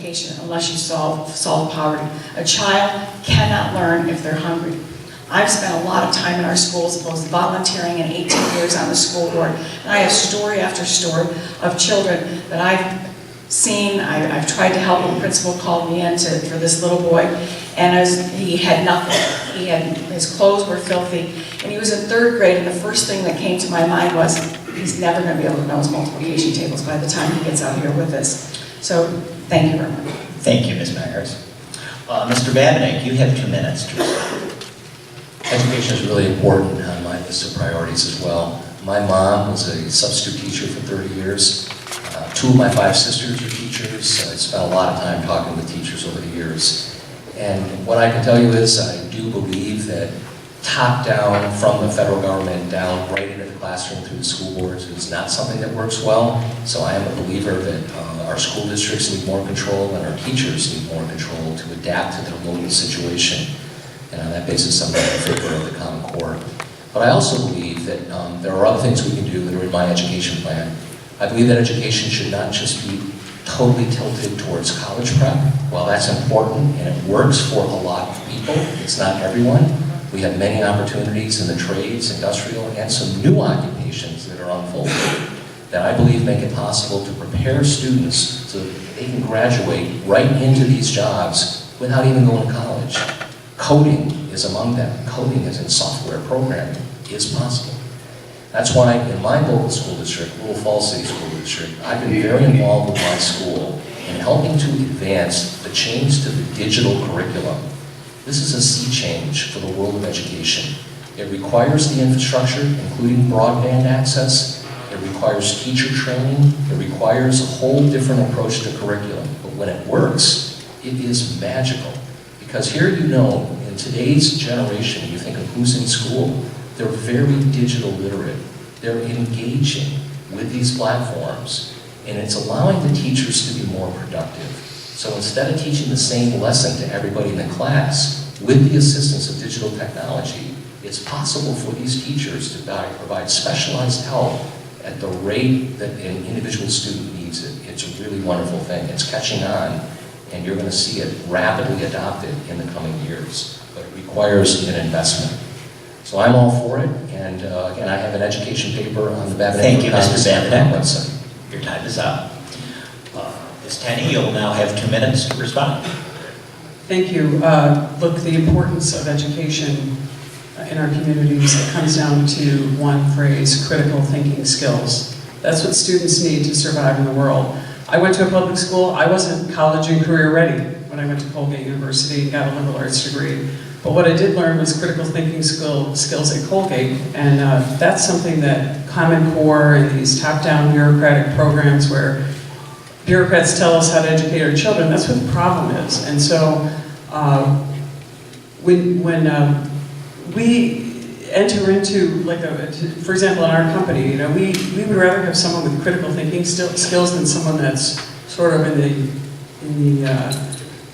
education unless you solve poverty. A child cannot learn if they're hungry. I've spent a lot of time in our schools, both volunteering and 18 years on the school board, and I have story after story of children that I've seen. I've tried to help. The principal called me in for this little boy, and he had nothing. His clothes were filthy, and he was in 3rd grade, and the first thing that came to my mind was, he's never going to be able to know his multiplication tables by the time he gets out here with us. So, thank you very much. Thank you, Ms. Myers. Mr. Babinek, you have 2 minutes to respond. Education is really important on my list of priorities as well. My mom was a substitute teacher for 30 years. 2 of my 5 sisters are teachers. I spent a lot of time talking with teachers over the years. And what I can tell you is I do believe that top down from the federal government down right into the classroom through the school boards is not something that works well. So I am a believer that our school districts need more control and our teachers need more control to adapt to their local situation. And on that basis, I'm in favor of the Common Core. But I also believe that there are other things we can do that are in my education plan. I believe that education should not just be totally tilted towards college prep. While that's important and it works for a lot of people, it's not everyone. We have many opportunities in the trades, industrial, and some new occupations that are unfolding that I believe make it possible to prepare students so that they can graduate right into these jobs without even going to college. Coding is among them. Coding as in software programming is possible. That's why in my local school district, Little Falls City School District, I've been very involved with my school in helping to advance the change to the digital curriculum. This is a sea change for the world of education. It requires the infrastructure, including broadband access. It requires teacher training. It requires a whole different approach to curriculum. But when it works, it is magical. Because here you know, in today's generation, you think of who's in school, they're very digital literate. They're engaging with these platforms, and it's allowing the teachers to be more productive. So instead of teaching the same lesson to everybody in the class, with the assistance of digital technology, it's possible for these teachers to provide specialized help at the rate that an individual student needs it. It's a really wonderful thing. It's catching on, and you're going to see it rapidly adopted in the coming years. But it requires an investment. So I'm all for it, and again, I have an education paper on the Babinek. Thank you, Mr. Babinek. Your time is up. Ms. Tenney, you'll now have 2 minutes to respond. Thank you. Look, the importance of education in our communities, it comes down to one phrase: critical thinking skills. That's what students need to survive in the world. I went to a public school. I wasn't college and career ready when I went to Colgate University and got a liberal arts degree. But what I did learn was critical thinking skills at Colgate, and that's something that Common Core and these top-down bureaucratic programs where bureaucrats tell us how to educate our children, that's what the problem is. And so when we enter into, like, for example, in our company, you know, we would rather have someone with critical thinking skills than someone that's sort of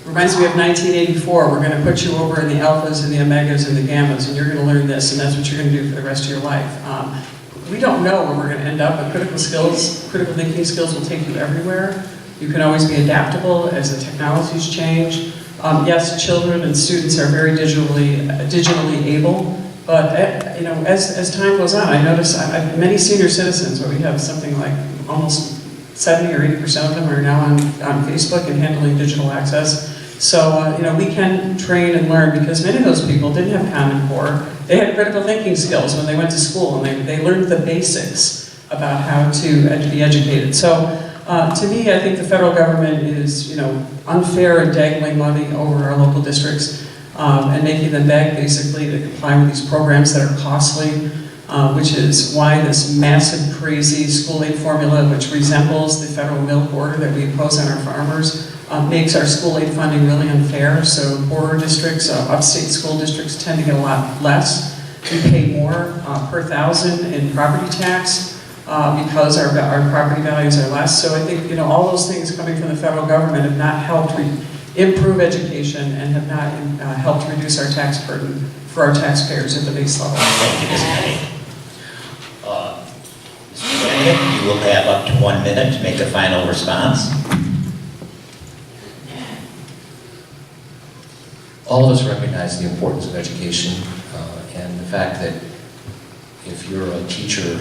reminds me of 1984. We're going to put you over in the alphas and the omegas and the gammas, and you're going to learn this, and that's what you're going to do for the rest of your life. We don't know where we're going to end up, but critical thinking skills will take you everywhere. You can always be adaptable as the technologies change. Yes, children and students are very digitally able, but you know, as time goes on, I notice many senior citizens, where we have something like almost 70 or 80% of them are now on Facebook and handling digital access. So, you know, we can train and learn, because many of those people didn't have Common Core. They had critical thinking skills when they went to school, and they learned the basics about how to be educated. So, to me, I think the federal government is, you know, unfair and dangling money over our local districts and making them beg, basically, to comply with these programs that are costly. Which is why this massive, crazy school aid formula, which resembles the federal milk order that we impose on our farmers, makes our school aid funding really unfair. So border districts, upstate school districts tend to get a lot less. We pay more per thousand in property tax because our property values are less. So I think, you know, all those things coming from the federal government have not helped improve education and have not helped reduce our tax burden for our taxpayers at the base level. Thank you, Ms. Tenney. You will have up to 1 minute to make a final response. All of us recognize the importance of education and the fact that if you're a teacher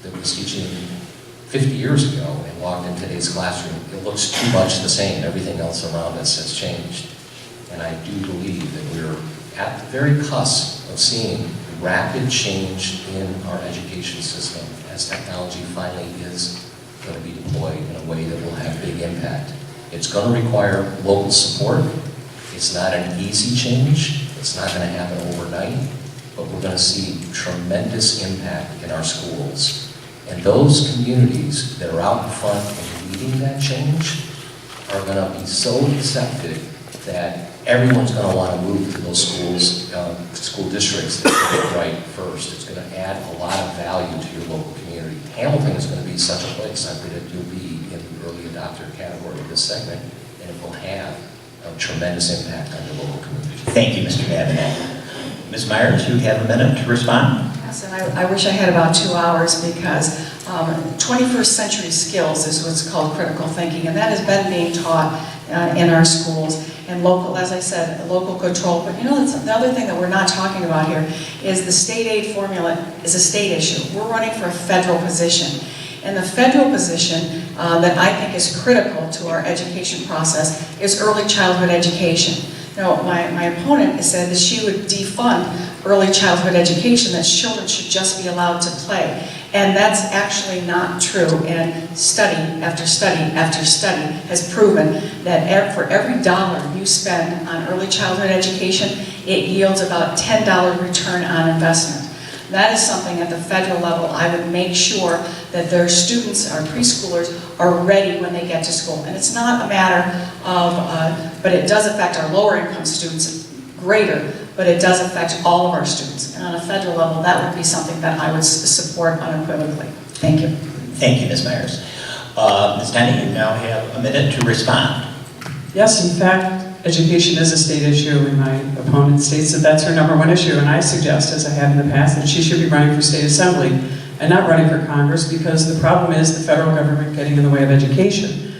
that was teaching 50 years ago and walked in today's classroom, it looks too much the same. Everything else around us has changed. And I do believe that we're at the very cusp of seeing rapid change in our education system as technology finally is going to be deployed in a way that will have big impact. It's going to require local support. It's not an easy change. It's not going to happen overnight, but we're going to see tremendous impact in our schools. And those communities that are out in front and leading that change are going to be so receptive that everyone's going to want to move to those schools, school districts that get it right first. It's going to add a lot of value to your local community. Hamilton is going to be such a place. I predict you'll be in the early adopter category of this segment, and it will have a tremendous impact on your local community. Thank you, Mr. Davenant. Ms. Myers, you have a minute to respond. Yes, and I wish I had about 2 hours because 21st century skills is what's called critical thinking, and that has been being taught in our schools. And local, as I said, local control. But you know, the other thing that we're not talking about here is the state aid formula is a state issue. We're running for a federal position. And the federal position that I think is critical to our education process is early childhood education. Now, my opponent has said that she would defund early childhood education, that children should just be allowed to play. And that's actually not true. And study after study after study has proven that for every dollar you spend on early childhood education, it yields about $10 return on investment. That is something at the federal level I would make sure that their students, our preschoolers, are ready when they get to school. And it's not a matter of, but it does affect our lower income students greater, but it does affect all of our students. And on a federal level, that would be something that I would support unequivocally. Thank you. Thank you, Ms. Myers. Ms. Tenney, you now have a minute to respond. Yes, in fact, education is a state issue, and my opponent states that that's her #1 issue, and I suggest, as I have in the past, that she should be running for state assembly and not running for Congress, because the problem is the federal government getting in the way of education.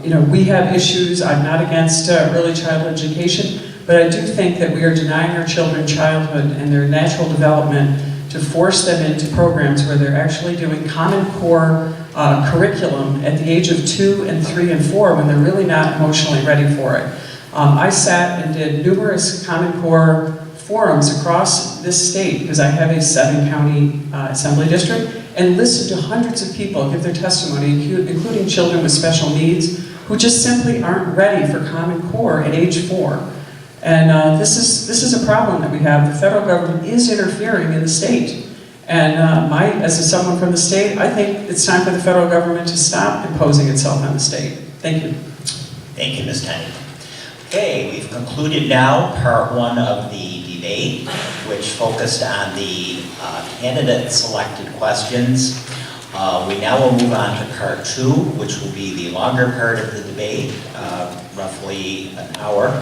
You know, we have issues. I'm not against early childhood education, but I do think that we are denying our children childhood and their natural development to force them into programs where they're actually doing Common Core curriculum at the age of 2 and 3 and 4 when they're really not emotionally ready for it. I sat and did numerous Common Core forums across this state, because I have a 7-county assembly district, and listened to hundreds of people give their testimony, including children with special needs, who just simply aren't ready for Common Core at age 4. And this is a problem that we have. The federal government is interfering in the state. And as someone from the state, I think it's time for the federal government to stop imposing itself on the state. Thank you. Thank you, Ms. Tenney. Okay, we've concluded now part 1 of the debate, which focused on the candidate selected questions. We now will move on to part 2, which will be the longer part of the debate, roughly an hour.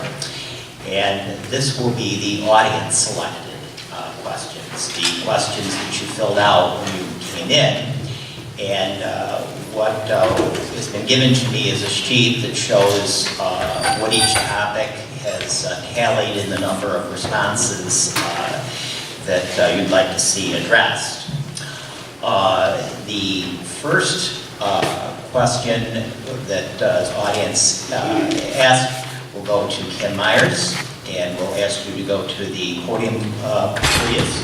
And this will be the audience selected questions, the questions that you filled out when you came in. And what has been given to me is a sheet that shows what each topic has tallied in the number of responses that you'd like to see addressed. The first question that the audience asked will go to Kim Myers, and we'll ask you to go to the podium, please.